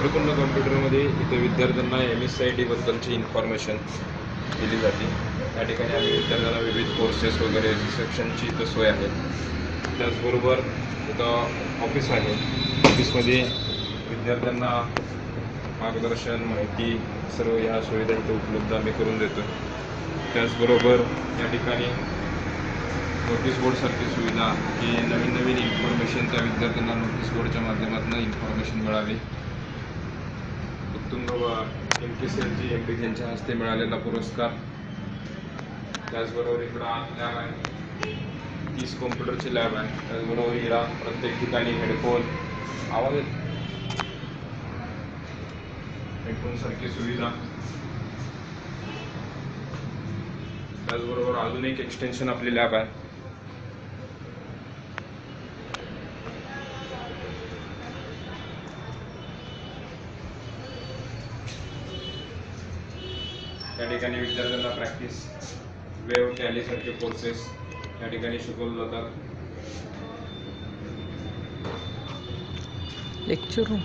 नेत्रकुंड कॉम्प्युटरमध्ये इथे विद्यार्थ्यांना MSIT बद्दलची इन्फॉर्मेशन दिली जाते। या ठिकाणी आम्ही विद्यार्थ्यांना विविध कोर्सेस वगैरे रिसेप्शनची इथं सोय आहे। त्याचबरोबर इथं ऑफिस आहे। ऑफिसमध्ये विद्यार्थ्यांना मार्गदर्शन, माहिती सर्व ह्या सुविधा इथे उपलब्ध आम्ही करून देतो। त्याचबरोबर या ठिकाणी नोटीस बोर्डसारखी सुविधा की नवीन इन्फॉर्मेशन त्या विद्यार्थ्यांना नोटीस बोर्डच्या माध्यमातून इन्फॉर्मेशन मिळावी। उत्तुंग MKCLची MD यांच्या हस्ते मिळालेला पुरस्कार। त्याचबरोबर इकडं लॅब आहे, 30 कॉम्प्युटरची लॅब आहे। त्याचबरोबर इरा प्रत्येक ठिकाणी हेडफोन सारखी सुविधा। त्याचबरोबर अजून एक एक्सटेन्शन आपली लॅब आहे। या ठिकाणी विद्यार्थ्यांना प्रॅक्टिस, वेव, टॅली सारखे कोर्सेस या ठिकाणी शिकवले जातात। Lecture room